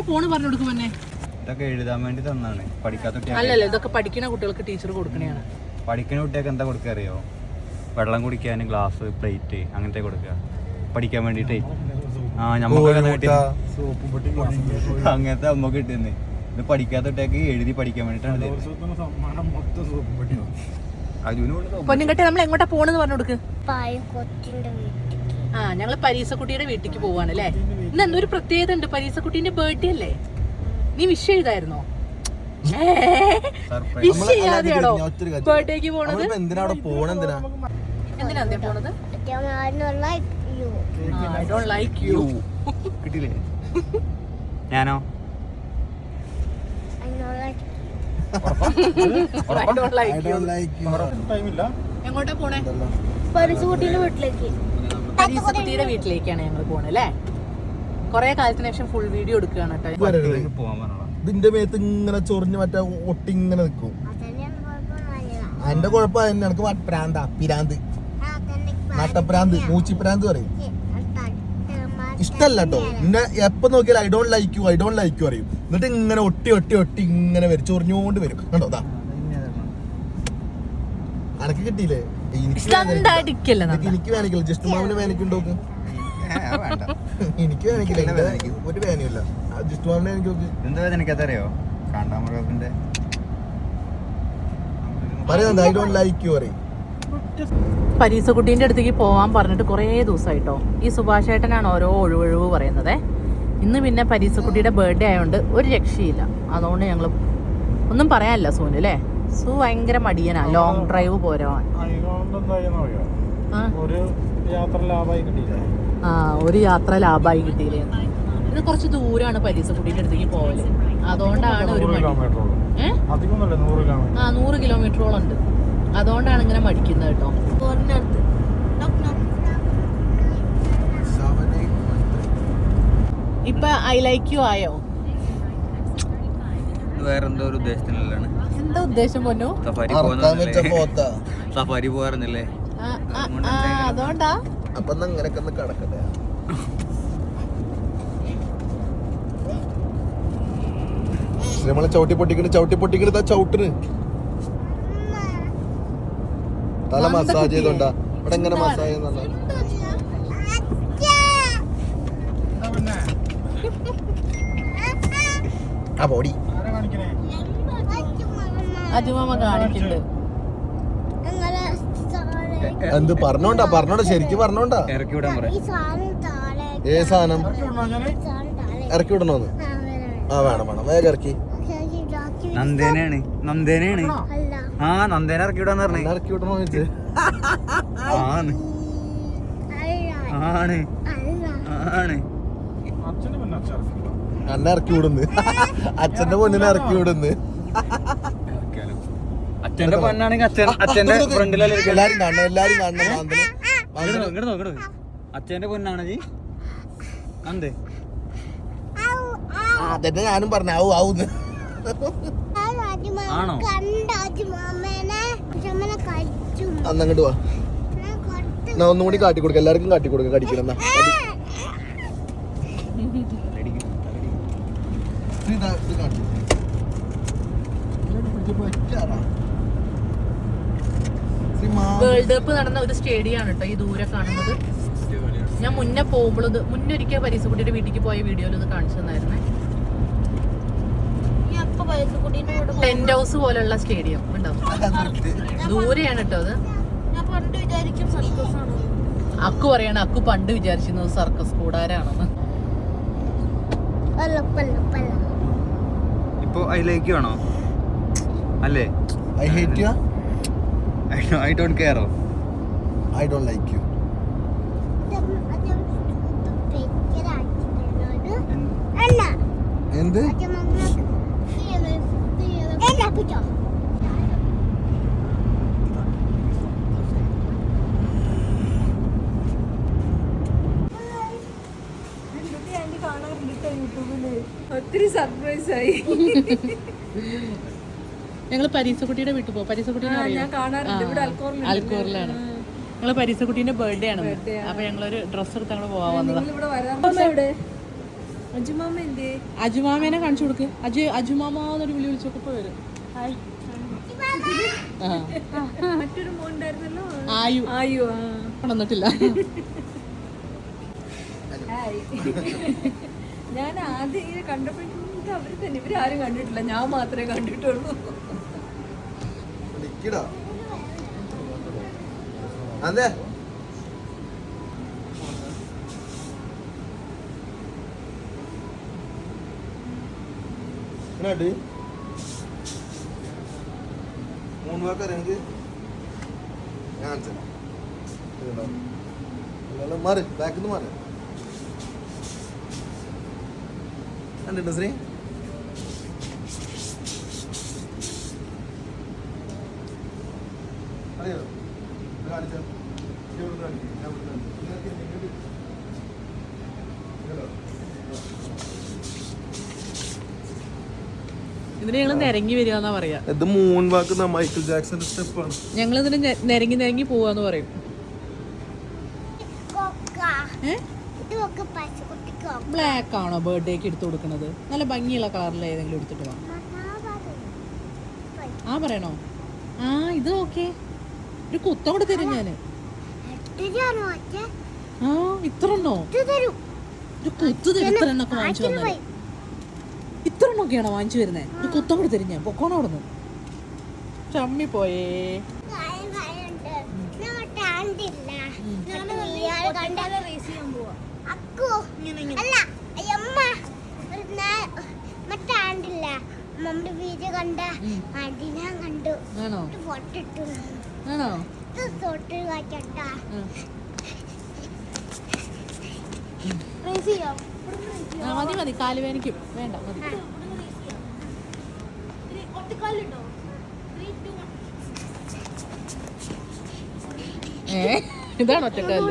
Phone പറഞ്ഞു കൊടുക്കും തന്നെ. ഇതൊക്കെ എഴുതാൻ വേണ്ടി തന്നാണ്. പഠിക്കാത്ത അല്ലല്ല, ഇതൊക്കെ പഠിക്കുന്ന കുട്ടികൾക്ക് ടീച്ചർ കൊടുക്കണയാണ്. പഠിക്കുന്ന കുട്ടികൾക്ക് എന്താ കൊടുക്കുക അറിയോ? വെള്ളം കുടിക്കാൻ ഗ്ലാസ്, പ്ലേറ്റ് അങ്ങനത്തെ കൊടുക്കുക പഠിക്കാൻ വേണ്ടിട്ടേ. ഞമ്മക്ക് അങ്ങനത്തെ അമ്മ കിട്ടുന്നേ. ഇത് പഠിക്കാത്ത കുട്ടികൾക്ക് എഴുതി പഠിക്കാൻ വേണ്ടിട്ടാണ്. പൊന്നുകെട്ടി നമ്മൾ എങ്ങോട്ടാ പോണെന്ന് പറഞ്ഞു കൊടുക്ക്. ഞങ്ങള് പരീസക്കുട്ടിയുടെ വീട്ടിലേക്ക് പോവാണ് അല്ലേ. ഇന്ന് എന്തൊരു പ്രത്യേകത ഉണ്ട്. പരീസക്കുട്ടീന്റെ ബർത്ത്ഡേ അല്ലേ? നീ വിഷ് ചെയ്തായിരുന്നോ? വിഷ് ചെയ്യാതെയാണോ ബർത്ത്ഡേക്ക് പോണത്? എന്തിനാ പോണത്? I don't like you. കിട്ടില്ലേ? ഞാനോ? എങ്ങോട്ടാ പോണേ? പരീസക്കുട്ടിയുടെ വീട്ടിലേക്ക്. പരീസക്കുട്ടിയുടെ വീട്ടിലേക്കാണ് ഞങ്ങൾ പോണേ അല്ലേ. കൊറേ കാലത്തിന് ശേഷം ഫുൾ വീഡിയോ എടുക്കുകയാണ് കേട്ടോ. ഇതിന്റെ മേത്ത് ഇങ്ങനെ ചൊറിഞ്ഞ് മറ്റേ ഒട്ടി ഇങ്ങനെ നിൽക്കും. എന്റെ കുഴപ്പം എനിക്ക് പ്രാന്താ, പിരാന്ത്, നട്ടപ്രാന്ത്, മൂച്ചിപ്രാന്ത് പറയും. ഇഷ്ടല്ല കേട്ടോ. പിന്നെ എപ്പൊ നോക്കിയാലും I don't like you, I don't like you പറയും. എന്നിട്ട് ഇങ്ങനെ ഒട്ടി ഒട്ടി ഒട്ടി ഇങ്ങനെ വരും, ചൊറിഞ്ഞോണ്ട് വരും. കണ്ടോ? അനക്ക് കിട്ടിയില്ലേ? എനിക്ക് വേനിക്കില്ല. ജസ്റ്റ് മാമിന് വേനിക്കുണ്ടോ? എനിക്ക് വേനിക്കില്ല. ഒരു വേനയില്ല. ജസ്റ്റ് മാമിനെ എനിക്ക് എനിക്കതറിയോ? കാണ്ടാമൃഗത്തിന്റെ പറയുന്നത് ഐ ഡോണ്ട് ലൈക്ക് യു പറയും. പരീസക്കുട്ടീൻ്റെ അടുത്തേക്ക് പോവാൻ പറഞ്ഞിട്ട് കുറേ ദിവസമായിട്ടോ. ഈ സുഭാഷ് ഏട്ടനാണ് ഓരോ ഒഴിവൊഴിവ് പറയുന്നത്. ഇന്ന് പിന്നെ പരീസക്കുട്ടിയുടെ ബർത്ത്ഡേ ആയതുകൊണ്ട് ഒരു രക്ഷയില്ല. അതുകൊണ്ട് ഞങ്ങൾ ഒന്നും പറയാനില്ല സൂന് അല്ലേ. സു ഭയങ്കര മടിയനാ ലോങ് ഡ്രൈവ് പോരാൻ. ഒരു യാത്ര ലാഭമായി കിട്ടിയില്ലേ. ഇത് കുറച്ച് ദൂരമാണ് പരീസക്കുട്ടീൻ്റെ അടുത്തേക്ക് പോവല്. അതുകൊണ്ടാണ് ഒരു മടി. 100 കിലോമീറ്ററോളം ഉണ്ട്. അതുകൊണ്ടാണ് ഇങ്ങനെ മടിക്കുന്നത് കേട്ടോ. ഇപ്പൊ ഐ ലൈക്ക് യു ആയോ? വേറെന്തോ ഒരു ഉദ്ദേശത്തിലാണ്. എന്താ ഉദ്ദേശം പൊന്നു? സഫാരി പോകാറുന്നില്ലേ? അതുകൊണ്ടാ. അപ്പൊ അങ്ങനെയൊക്കെ ഒന്ന് കിടക്കട്ടെ. നമ്മളെ ചവിട്ടി പൊട്ടിക്കണ് ചവിട്ടിന് തല മസാജ് ചെയ്തോണ്ടാ. ഇവിടെ എങ്ങനെ മസാജ് ചെയ്യുന്നുണ്ടോ? ആ ബോഡി അജുമാമ കാണിക്കുന്നുണ്ട്. എന്ത് പറഞ്ഞോണ്ടാ ശരിക്കും പറഞ്ഞോണ്ടാ. ഇറക്കി വിടാൻ പറയാം. ഏ സാധനം ഇറക്കി വിടണോന്ന്? ആ വേണം വേഗം ഇറക്കി. നന്ദേനാണ്. ആ നന്ദേനെ ഇറക്കി വിടാന്ന് പറഞ്ഞേ. ഇറക്കി വിടണോന്ന് ചോദിച്ചേ. അന്നെ ഇറക്കി വിടുന്നു. അച്ഛന്റെ പൊന്നിനെ ഇറക്കി വിടുന്നു. അച്ഛന്റെ പൊന്നാണെങ്കിൽ അച്ഛന്റെ ഫ്രണ്ടിലല്ലേ എല്ലാരും കാണണം. അച്ഛന്റെ പൊന്നാണ് ജി. അന്തേ അതന്നെ ഞാനും പറഞ്ഞ ആവുന്ന്. ആണോ? അന്നങ്ങോട്ട് വാ. ഒന്നും കൂടി കാട്ടിക്കൊടുക്ക. എല്ലാവർക്കും കാട്ടിക്കൊടുക്ക. കടിക്കണം. വേൾഡ് കപ്പ് നടന്ന ഒരു സ്റ്റേഡിയം ആണ് കേട്ടോ ഈ ദൂരെ കാണുന്നത്. ഞാൻ മുന്നേ മുന്നൊരിക്കൽ പരീസക്കുട്ടിയുടെ വീട്ടിലേക്ക് പോയ വീഡിയോയിൽ ഇത് കാണിച്ചു തന്നായിരുന്നേ. ടെന്റ് ഹൗസ് പോലുള്ള സ്റ്റേഡിയം ഉണ്ടാവും. ദൂരെയാണ് കേട്ടോ അത്. അക്കു പറയണ അക്കു പണ്ട് വിചാരിച്ചിരുന്നത് സർക്കസ് കൂടാരാണെന്ന്. ഇപ്പൊ ഐ ലൈക്ക് ആണോ അല്ലേ? I hate you. I don't care. I don't like you. എന്ത്? ഒത്തിരി സർപ്രൈസ് ആയി. ഞങ്ങള് പരീസക്കുട്ടിയുടെ വീട്ടിൽ പോകും. പരീസക്കുട്ടീനെ അൽക്കോറിലാണ്. ഞങ്ങള് പരീസക്കുട്ടീന്റെ ബർത്ത്ഡേ ആണ്. അപ്പൊ ഞങ്ങളൊരു ഡ്രസ്സ് എടുത്ത് ഞങ്ങള് പോവാൻ വന്നതാ. അജുമാമ എന്തേ? അജുമാമേനെ കാണിച്ചു കൊടുക്ക്. അജുമാമ എന്നൊരു വിളി വിളിച്ചൊക്കെ ഇപ്പൊ വരും. ഹായ്. മറ്റൊരു മോൻ ഉണ്ടായിരുന്നല്ലോ, ആയു. ആയു. വന്നിട്ടില്ല. ഞാൻ ആദ്യം ഇങ്ങനെ കണ്ടപ്പോഴേക്കും അവര് തന്നെ, ഇവരാരും കണ്ടിട്ടില്ല, ഞാൻ മാത്രമേ കണ്ടിട്ടുള്ളൂ. അതെ മൂന്ന് വാക്കറിയെങ്കിൽ മാറി ബാക്കിൽ നിന്ന് മാറി കണ്ടിട്ടോ ശ്രീ? അറിയോ കാണിച്ചോ? ഇതിന് ഞങ്ങൾ നിരങ്ങി വരിക പറയാ. ഇത് മൂൺ വാക്ക് മൈക്കിൾ ജാക്സന്റെ സ്റ്റെപ്പാണ്. ഞങ്ങൾ ഇതിന് നിരങ്ങി പോവാന്ന് പറയും. ബ്ലാക്ക് ആണോ ബർത്ത്ഡേക്ക് എടുത്തു കൊടുക്കണത്? നല്ല ഭംഗിയുള്ള കളറിൽ ഏതെങ്കിലും എടുത്തിട്ട് വാ. ആ പറയണോ? ആ ഇത് ഓക്കെ. ഒരു കുത്തം കൂടെ തരും ഞാന്. ആ ഇത്ര എണ്ണോ? ഒരു കുത്തു തരും. ഇത്ര എണ്ണൊക്കെ വാങ്ങിച്ചു വന്നാല് ഇത്ര എണ്ണൊക്കെയാണോ വാങ്ങിച്ചു വരുന്നേ? ഒരു കുത്തം കൂടെ തരും ഞാൻ. പൊക്കോണോ അവിടെ നിന്ന്. ചമ്മി പോയേ. ആണോ? ആണോ? മതി മതി, കാല് വേനിക്കും. വേണ്ട മതി. ഇതാണ് ഒറ്റക്കാല്.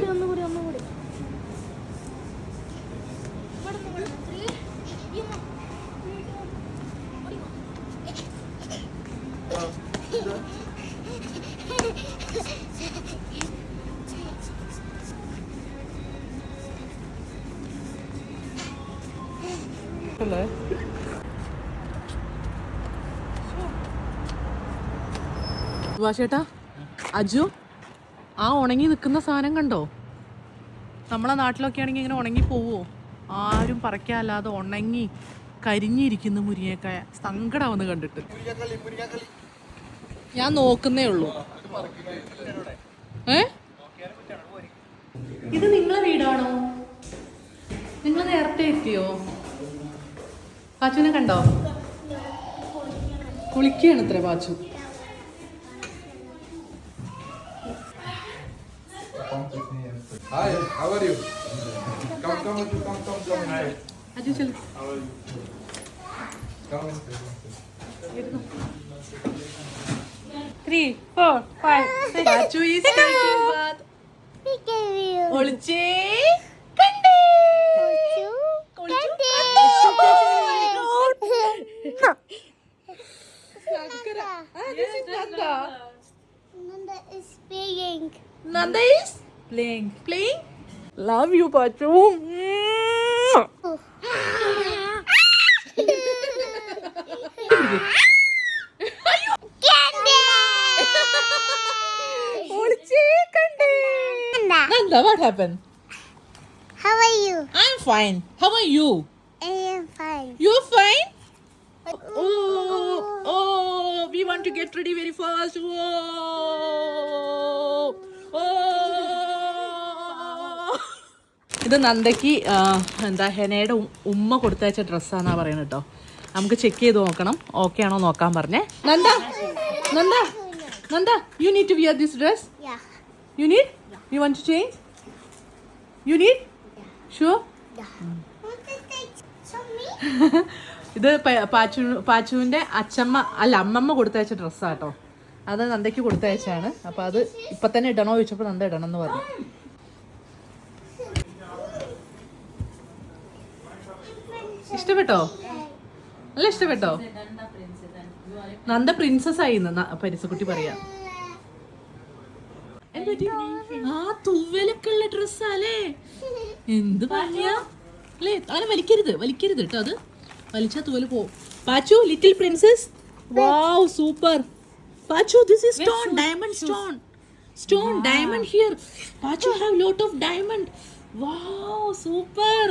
ചേട്ടാ, അജു ആ ഉണങ്ങി നിൽക്കുന്ന സാധനം കണ്ടോ? നമ്മളെ നാട്ടിലൊക്കെ ആണെങ്കിൽ ഇങ്ങനെ ഉണങ്ങി പോവോ? ആരും പറിക്കാല്ലാതെ ഉണങ്ങി കരിഞ്ഞിരിക്കുന്ന മുരിങ്ങക്കായ. സങ്കടമാവെന്ന് കണ്ടിട്ട്. ഞാൻ നോക്കുന്നേ ഉള്ളൂ. ഇത് നിങ്ങളെ വീടാണോ? നിങ്ങൾ നേരത്തെ എത്തിയോ? പാച്ചുവിനെ കണ്ടോ? കുളിക്കുകയാണ് ഇത്ര Pachu. Hi, how are you? Come. Hi. Aju ചെല്ലു. Come. 3, 4, 5, 6. Pachu is taking bath. ഒളിച്ചേ കണ്ടേ. Nanda is playing. Love you, Pachu. Nanda, what happened? How are you? I'm fine. How are you? I am fine. You're fine? Oh, we want to get ready very fast. ഇത് നന്ദയ്ക്ക് എന്താ ഹെനയുടെ ഉമ്മ കൊടുത്തയച്ച ഡ്രസ്സാന്നാ പറയുന്നത് കേട്ടോ. നമുക്ക് check ചെയ്ത് നോക്കണം, okay ആണോ നോക്കാൻ പറഞ്ഞേ. Nanda you need to wear this dress? Yeah. You need? You want to change? You need? Sure? Want to take some me? ഇത് പാച്ചുവിന്റെ അമ്മമ്മ കൊടുത്തയച്ച ഡ്രസ്സാട്ടോ. അത് നന്ദയ്ക്ക് കൊടുത്തയച്ചാണ്. അപ്പൊ അത് ഇപ്പൊ തന്നെ ഇടണോ ചോദിച്ചപ്പോൾ നന്ദ ഇടണം എന്ന് പറഞ്ഞു. ഇഷ്ടപ്പെട്ടോ? നല്ല ഇഷ്ടപ്പെട്ടോ? നന്ദ പ്രിൻസസ് ആയി പരിസക്കുട്ടി പറയാ. ആ തൂവലൊക്കെ ഉള്ള ഡ്രസ്സാലേ, എന്ത് ഭംഗിയാ. അല്ലേ അങ്ങനെ വലിക്കരുത് കേട്ടോ, അത് വലിച്ചാൽ തോല് പോവും. Pachu, little princess. Wow, super. Pachu, this is stone, diamond stone, diamond here. Pachu have lot of diamond. Wow, super.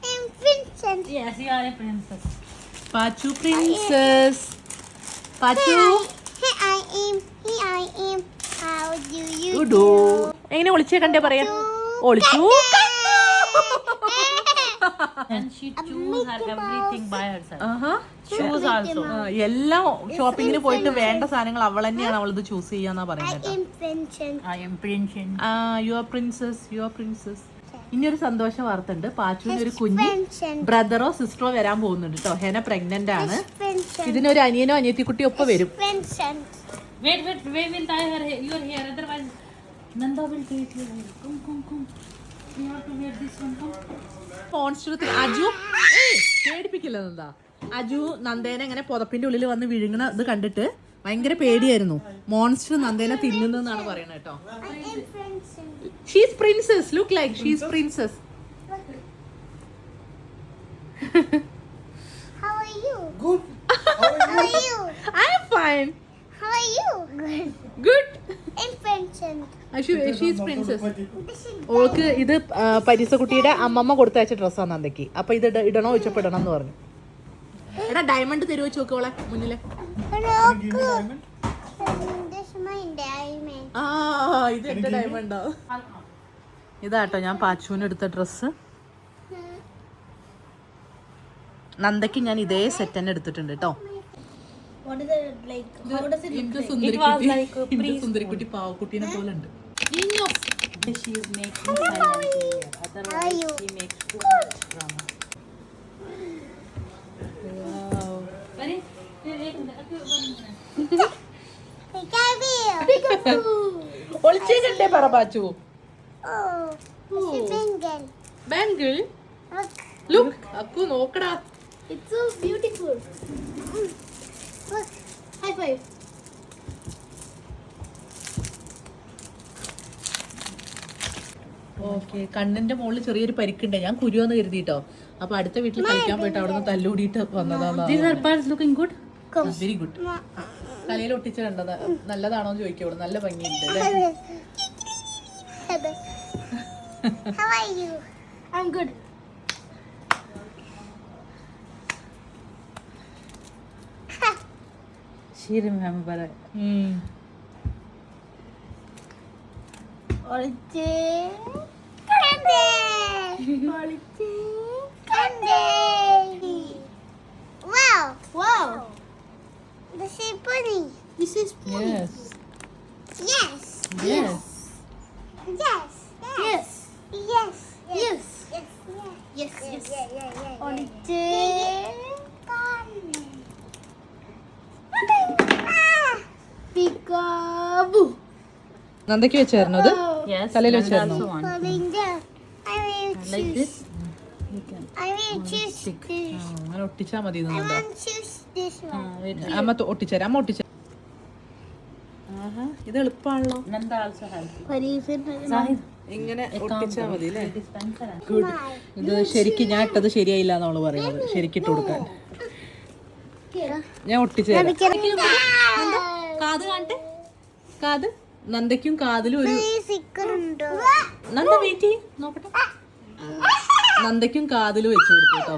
I'm Vincent. Yes, you are a princess. Pachu princess. Pachu Here I am. How do you do. എങ്ങനെ ഒളിച്ചേ കണ്ടേ പറയാ? ഒളിച്ചു. And she choose her everything by herself. Aaha. Shoes also. എല്ലാം ഷോപ്പിങ്ങിന് പോയിട്ട് വേണ്ട സാധനങ്ങൾ അവൾ തന്നെയാണ് അവളിത് ചൂസ് ചെയ്യാന്നാ പറയുന്നത് കേട്ടോ. I'm Vincent. I am princess. Your princess. ഇനിയൊരു സന്തോഷ വാർത്ത ഉണ്ട്. പാച്ചുവിന് ഒരു കുഞ്ഞ് Vincent. ബ്രദറോ സിസ്റ്ററോ വരാൻ പോകുന്നുണ്ട് കേട്ടോ. ഹെന പ്രഗ്നന്റ് ആണ്. Vincent. ഇതിനൊരു അനിയനോ അനിയത്തിക്കുട്ടി ഒപ്പം വരും. Vincent. Wait, we will tie your hair. Otherwise, Nanda will take your hair. Come. You have to wear this one. Come. Monster Aju പേടിപ്പിക്കില്ല നന്ദ. അജു നന്ദേനെ ഇങ്ങനെ പുതപ്പിന്റെ ഉള്ളിൽ വന്ന് വിഴുങ്ങണ ഇത് കണ്ടിട്ട് ഭയങ്കര പേടിയായിരുന്നു. മോൺസ്റ്റർ നന്ദേനെ തിന്നുന്നെന്നാണ് പറയുന്നത് കേട്ടോ. I am Vincent. She's princess. Look like she's princess. How are you? Good. How are you? I am fine. How are you? Good. I'm Vincent. She's princess. This is ഓൾക്ക് ഇത് പരീസക്കുട്ടിയുടെ അമ്മമ്മ കൊടുത്തയച്ച ഡ്രസ്സാണ് നന്ദയ്ക്ക്. അപ്പൊ ഇത് ഇടണോ ചോദിച്ചപ്പോ ഇടണം എന്ന് പറഞ്ഞു. എടാ ഡയമണ്ട് തരുവോ ചോക്കോളെ മുന്നില്. This is my diamond. ആ ഇത് എന്റെ ഡയമണ്ടാ. ഇതാട്ടോ ഞാൻ പാച്ചുവിന് എടുത്ത ഡ്രസ്സ്. നന്ദയ്ക്ക് ഞാൻ ഇതേ സെറ്റ് തന്നെ എടുത്തിട്ടുണ്ട് കേട്ടോ. What is it like? How does it എന്റെ It was like a സുന്ദരിക്കുട്ടി പാവക്കുട്ടീനെ പോലെ ഉണ്ട്. She is making silent here. How are Otherwise, you? she makes too much drama. Wow. Very. ഒളിച്ചേ കണ്ടേ പറ Pachu. Oh, this is Bengal. Bangle. Look, look Akku നോക്കടാ. it's so beautiful. Look, high five. Okay, കണ്ണിന്റെ മുകളിൽ ചെറിയൊരു പരിക്കുണ്ട്. ഞാൻ കുരുവെന്ന് കരുതിട്ടോ. അപ്പൊ അടുത്ത വീട്ടിൽ കളിക്കാൻ പോയിട്ട് അവിടെ നിന്ന് തല്ലുകൂടിയിട്ട് വന്നതാ. These are birds looking good. Very good. തലയിൽ ഒട്ടിച്ച് കണ്ടത് നല്ലതാണോ എന്ന് ചോദിക്കോളൂ. നല്ല ഭംഗിയുണ്ട് അല്ലേ? How are you? I'm good. She remember it. Wow. This is bunny. This is bunny. Yes. Yes. Yes. Yes. Yes. Yes. Yes. Yes. Peekaboo. നന്ദയ്ക്ക് വെച്ചായിരുന്നു അത്? Yes. തലയിൽ Nanda വെച്ചായിരുന്നു. also want. I will Like choose. this. You can. I will choose this. അങ്ങനെ ഒട്ടിച്ചാ മതി. I Nanda want to choose this one. Wait. അമ്മ ഒട്ടിച്ചേരാം. അമ്മ ഒട്ടിച്ച. ആഹാ, ഇത് എളുപ്പമാണല്ലോ. Nanda also help. What Zahid. ഇങ്ങനെ ഒട്ടിച്ചാ മതി അല്ലേ? Dispenser. ഗുഡ്. ഇത് ശരിക്കും ഞാൻ ഇട്ടത് ശരിയായില്ല എന്നാണ് പറയുന്നത്. ശരിക്കിട്ട് കൊടുക്കാൻ ഞാൻ ഒട്ടിച്ചേരാം. കാത് കാണട്ടെ. കാത് നന്ദയ്ക്കും കാതിലും ഒരു നന്ദ വെയിറ്റ് ചെയ്യ് നോക്കട്ടെ. നന്ദയ്ക്കും കാതിലും വെച്ച് കൊടുത്തു കേട്ടോ.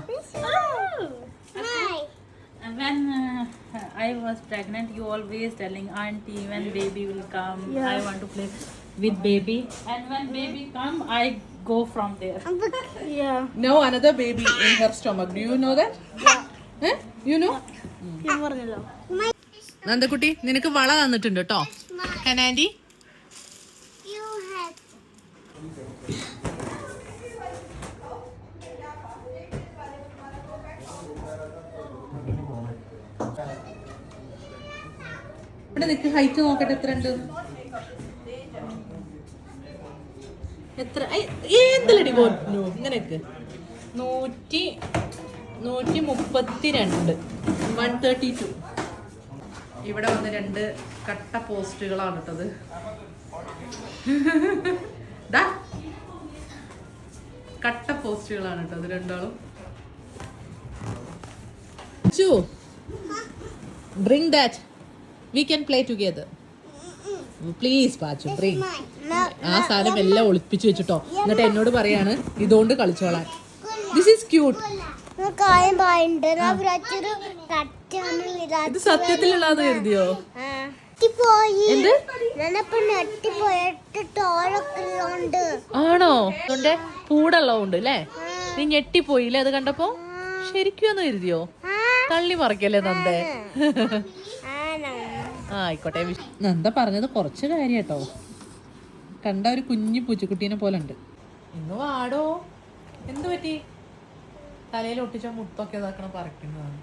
When I was pregnant, you always telling auntie when baby will come. I want to play with baby, and when baby come, I go from there. Yeah. No another baby in her stomach. Do you know that? Eh? You know? നന്ദക്കുട്ടി നിനക്ക് വള തന്നിട്ടുണ്ട് കേട്ടോ. ഹനാൻഡി You have. ഇവിടെ നിനക്ക് height നോക്കട്ടെ എത്ര ഉണ്ട്. എത്ര എന്തിലടി പോന്നു ഇങ്ങനെയൊക്കെ 132 132. ഇവിടെ വന്ന് 2 കട്ട പോസ്റ്റുകളാണ് ഇട്ടത്. കട്ട പോസ്റ്റുകളാണ് കേട്ടോ അത് രണ്ടാളും. Bring that. We can play together. Please, Pachu, bring. ആ സാധനം എല്ലാം ഒളിപ്പിച്ചു വെച്ചിട്ടോ. എന്നിട്ട് എന്നോട് പറയാണ് ഇതുകൊണ്ട് കളിച്ചോളാൻ. This is cute. ഇത് സത്യത്തിലുള്ളതെന്ന് കരുതിയോ? എന്ത്? ആണോ? അതുകൊണ്ട് പൂടുള്ളതുകൊണ്ട് അല്ലേ? നീ ഞെട്ടിപ്പോയില്ലേ അത് കണ്ടപ്പോ? ശരിക്കും എന്ന് കരുതിയോ? തള്ളി മറക്കല്ലേ നന്ദേ? ആയിക്കോട്ടെ. നന്ദ പറഞ്ഞത് കുറച്ച് കാര്യം കേട്ടോ. കണ്ട ഒരു കുഞ്ഞു പൂച്ചക്കുട്ടീനെ പോലെ ഉണ്ട്. ഇന്ന് വാടോ. എന്ത് പറ്റി? തലയിൽ ഒട്ടിച്ച മുത്തൊക്കെ ഇതാക്കണം പറിക്കുന്നതാണ്.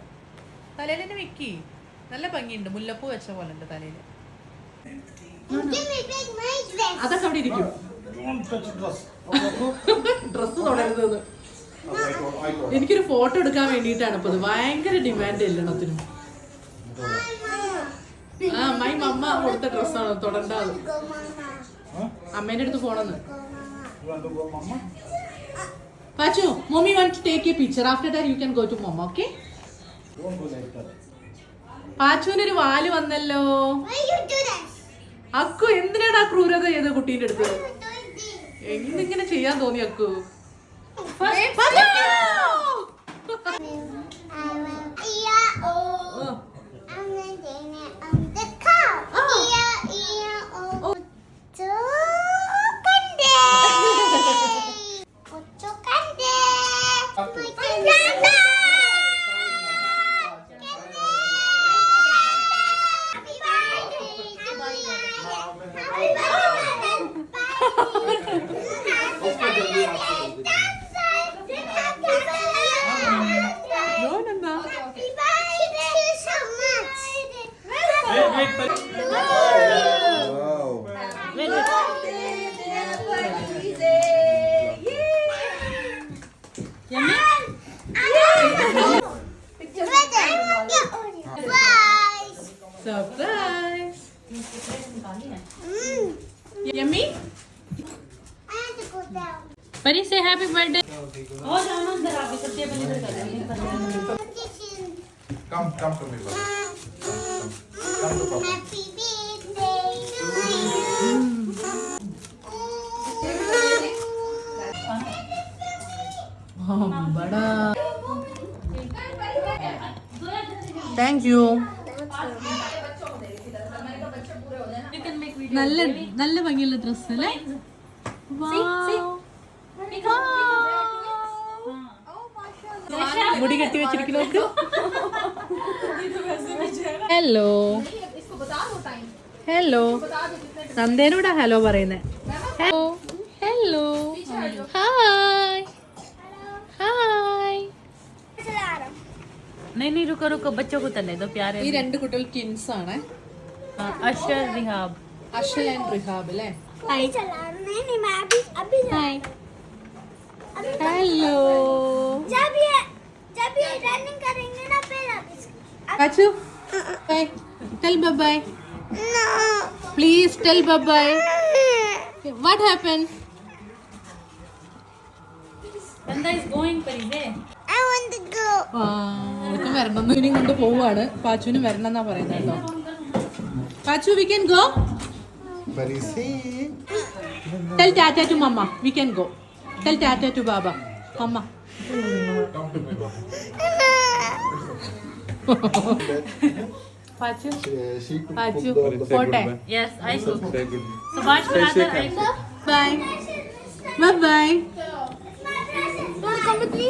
തലയിൽ തന്നെ വെക്കി. നല്ല ഭംഗിയുണ്ട്. മുല്ലപ്പൂ വെച്ച പോലെ ഉണ്ട് തലയില്. അതൊക്കെ അവിടെ ഇരിക്കും. ഡ്രസ് തുടരുന്നത്. എനിക്കൊരു ഫോട്ടോ എടുക്കാൻ വേണ്ടിയിട്ടാണ് ഇപ്പൊ. ഭയങ്കര ഡിമാൻഡ് എല്ലണത്തിനും. ആ മൈ മമ്മ കൊടുത്ത ഡ്രസ്സാണ് തൊടണ്ടാത്. അമ്മേന്റെ അടുത്ത് പോണെന്ന്. Pachu, mommy want to take a picture. After that you can go to mama, okay? പാച്ചുവിനൊരു വാല് വന്നല്ലോ. അക്കു എന്തിനാണ് ആ ക്രൂരത ചെയ്ത കുട്ടീന്റെ അടുത്ത്? എന്തിങ്ങനെ ചെയ്യാൻ തോന്നി അക്കു? Surprise! Yummy? Pari, say happy birthday. Oh, जाओ अंदर आके सबसे पहले इधर कर देंगे. Come to me, Papa. Come to Papa. Happy birthday. बड़ा. Thank you. നല്ല നല്ല ഭംഗിയുള്ള ഡ്രസ് അല്ലേ? മുടി കെട്ടി വെച്ചിരിക്കുന്നു. ഹലോ ഹലോ നന്ദേനോടാ ഹലോ പറയുന്നേ. Hello hello hi hi. नहीं रुको रुको, बच्चों को तलने दो प्यारे. ഈ രണ്ട് കുട്ടികൾ ട്വിൻസ് ആണ്. अशर रिहाब. അഷൽ ആൻഡ് റിഹാബ് അല്ലേ? ഹലോ जब ये रनिंग करेंगे ना फिर Pachu, bye. Tell bye-bye. No. Please tell bye-bye. What happened? Nanda is going Pari. I want to go. ഇതൊക്കെ വരണം. ഇനി കൊണ്ട് പോവാണ്. പാച്ചുവിനും വരണം എന്നാ പറയുന്നത് കേട്ടോ. Pachu, we can go. Tell tata to mama. We can go. Tell tata to baba. Mama. Come to me, Papa. Pachu She Pachu പോട്ടെ. Yes, I should. Subhash brother, I should. Bye bye bye. Come with me.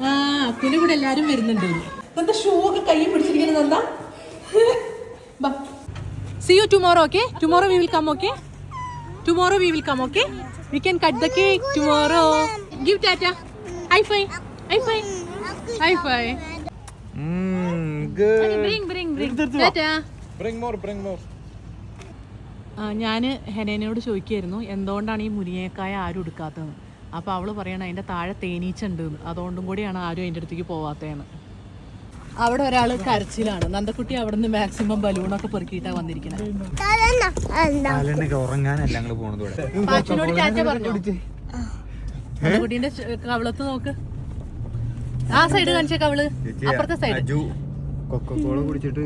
ആ പിന്നെ കൂടെ എല്ലാരും വരുന്നുണ്ട്. എന്താ shoe ഒക്കെ കൈ പിടിച്ചിരിക്കുന്നത് എന്താ? See you tomorrow, okay? Tomorrow we will come, okay? Tomorrow we will come, okay? We can cut the cake tomorrow. Give tata. High five. High five. High five. Good. Bring. Tata. Bring more. ഞാൻ ഹെനേനോട് ചോദിക്കായിരുന്നു എന്തുകൊണ്ടാണ് ഈ മുരിങ്ങക്കായ ആരും എടുക്കാത്തതെന്ന്. അപ്പോൾ അവൾ പറയണ അതിൻ്റെ താഴെ തേനീച്ച ഉണ്ട്, അതുകൊണ്ടും കൂടിയാണ് ആരും അതിൻ്റെ അടുത്തേക്ക് പോവാത്തതെന്ന്. അവിടെ ഒരാൾ കരച്ചിലാണ്. നന്ദക്കുട്ടി അവിടെ നിന്ന് മാക്സിമം ബലൂണൊക്കെ പെറുക്കിയിട്ടാണ് വന്നിരിക്കുന്നത്. ഉറങ്ങാനല്ല ഞങ്ങൾ പോണത്. പാച്ചുനോട് ടാറ്റ പറഞ്ഞു. കുട്ടീന്റെ കവളത്ത് നോക്ക്. ആ സൈഡ് കാണിച്ച കവള്, അപ്പുറത്തെ സൈഡ്. കൊക്കക്കോള കുടിച്ചിട്ട്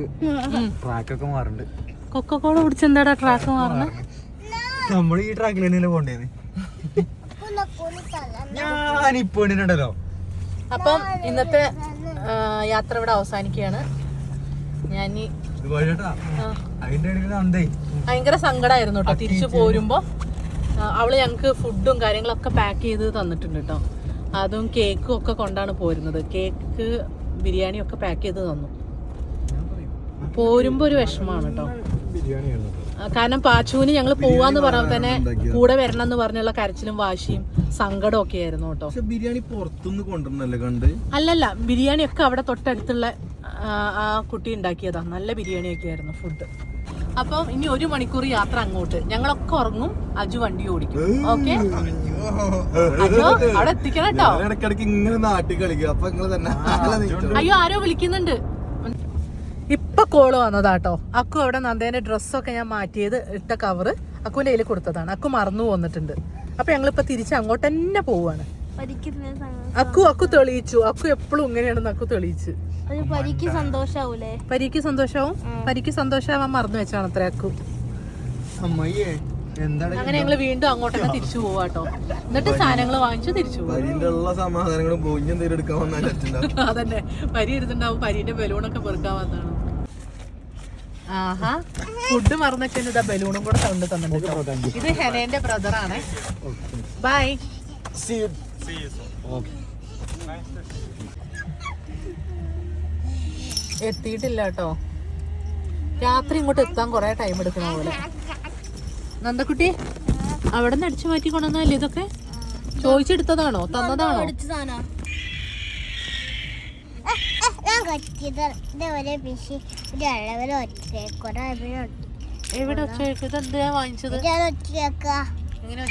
ട്രാക്കൊക്കെ മാറുന്നുണ്ട്. കൊക്കക്കോള കുടിച്ചെന്താടാ ട്രാക്ക് മാറുന്നത്? നമ്മൾ ഈ ട്രാക്കിൽ തന്നെയല്ലേ പോണ്ടേന്ന്. ഞാനിപ്പോ ഉണ്ടല്ലോ. അപ്പം ഇന്നത്തെ യാത്ര ഇവിടെ അവസാനിക്കുകയാണ്. ഞാൻ ഭയങ്കര സങ്കടമായിരുന്നു കേട്ടോ. തിരിച്ചു പോരുമ്പോ അവള് ഞങ്ങക്ക് ഫുഡും കാര്യങ്ങളൊക്കെ പാക്ക് ചെയ്ത് തന്നിട്ടുണ്ട് കേട്ടോ. അതും കേക്കും ഒക്കെ കൊണ്ടാണ് പോരുന്നത്. കേക്ക് ബിരിയാണി ഒക്കെ പാക്ക് ചെയ്ത് തന്നു. പോരുമ്പോ ഒരു വിഷമാണ് കേട്ടോ. കാരണം പാച്ചുവിന് ഞങ്ങൾ പോവാന്ന് പറഞ്ഞാൽ തന്നെ കൂടെ വരണം എന്ന് പറഞ്ഞുള്ള കരച്ചിലും വാശിയും സങ്കടം ഒക്കെ ആയിരുന്നു കേട്ടോ. ബിരിയാണി പുറത്തുനിന്ന് കൊണ്ടുവന്നല്ലേ കണ്ട്? അല്ലല്ല, ബിരിയാണി ഒക്കെ അവിടെ തൊട്ടടുത്തുള്ള ആ കുട്ടി ഉണ്ടാക്കിയതാ. നല്ല ബിരിയാണി ഒക്കെ ആയിരുന്നു ഫുഡ്. അപ്പം ഇനി 1 മണിക്കൂർ യാത്ര അങ്ങോട്ട്. ഞങ്ങളൊക്കെ ഉറങ്ങും, അജു വണ്ടി ഓടിക്കും. ഓക്കെ, അയ്യോ അവിടെ എത്തിക്കണം കേട്ടോ. ഇടയ്ക്കിടയ്ക്ക് ഇങ്ങനെ നാട്ടിൽ കളിക്കുക. അപ്പൊ നിങ്ങൾ തന്നെ അയ്യോ ആരോ വിളിക്കുന്നുണ്ട്. ഇപ്പൊ കോള് വന്നതാട്ടോ. അക്കു അവിടെ നന്ദേന്റെ ഡ്രസ്സൊക്കെ ഞാൻ മാറ്റിയത് ഇട്ട കവറ് അക്കുവിന്റെ കയ്യിൽ കൊടുത്തതാണ്. അക്കു മറന്നു പോന്നിട്ടുണ്ട്. അപ്പൊ ഞങ്ങളിപ്പോ തിരിച്ച് അങ്ങോട്ട് തന്നെ പോവാണ്. അക്കു തെളിയിച്ചു. അക്കു എപ്പോഴും ഇങ്ങനെയാണെന്ന് അക്കു തെളിയിച്ച്. പരിക്ക് സന്തോഷാവൂലേ? പരിക്ക് സന്തോഷാവും. പരിക്ക് സന്തോഷാവാൻ മറന്നു വെച്ചാണ് അത്ര അക്കു. അങ്ങനെ ഞങ്ങള് വീണ്ടും അങ്ങോട്ട് തന്നെ തിരിച്ചു പോവാട്ടോ. എന്നിട്ട് സാധനങ്ങൾ വാങ്ങിച്ചു തിരിച്ചു പോകും. സമാധാനങ്ങളും എടുക്കാൻ വന്നാൽ അതന്നെ, പരി എടുത്തിണ്ടാവും. പരീന്റെ ബലൂണൊക്കെ പെറുക്കാൻ വന്നാണ്. ആഹാ, ഫുഡ് മറന്നൊക്കെ ഇതാ ബലൂണും കൂടെ കൊണ്ട് തന്നിട്ടുണ്ട്. ഇത് ഹെനേന്റെ ബ്രദറാണ്. ബൈ. എത്തിയിട്ടില്ല കേട്ടോ. രാത്രി ഇങ്ങോട്ട് എത്താൻ കൊറേ ടൈം എടുക്കുന്ന പോലെ. നന്ദക്കുട്ടി അവിടെ നിന്ന് അടിച്ചു മാറ്റി കൊണ്ടുവന്നല്ലേ ഇതൊക്കെ? ചോദിച്ചെടുത്തതാണോ, തന്നതാണോ? എവിടെ ഒച്ച ഇത് എന്തിനാ വാങ്ങിച്ചത്? എങ്ങനെ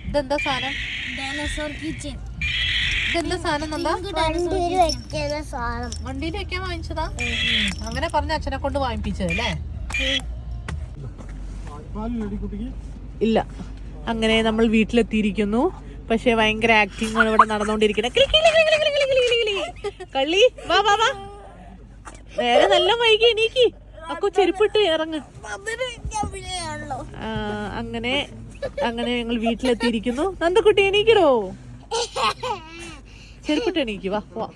ഇതെന്താ സാധനം? ഇതെന്താ സാധനം? എന്താ വണ്ടിയിൽ വെക്കാൻ വാങ്ങിച്ചതാ? അങ്ങനെ പറഞ്ഞ അച്ഛനെ കൊണ്ട് വാങ്ങിപ്പിച്ചതല്ലേ? ഇല്ല. അങ്ങനെ നമ്മൾ വീട്ടിലെത്തിയിരിക്കുന്നു. പക്ഷെ ഭയങ്കര ആക്ടിങ് ആണ് ഇവിടെ നടന്നുകൊണ്ടിരിക്കുന്നത്. കള്ളി വാ വാ വാ, നേരെ നല്ല വൈകി എണീക്ക്. അക്കു ചെരുപ്പിട്ട് ഇറങ്ങ്. അങ്ങനെ അങ്ങനെ ഞങ്ങൾ വീട്ടിലെത്തിയിരിക്കുന്നു. നന്ദക്കുട്ടി എണീക്കടോ, ചെരുപ്പിട്ട് എണീക്ക്. വാ വാ.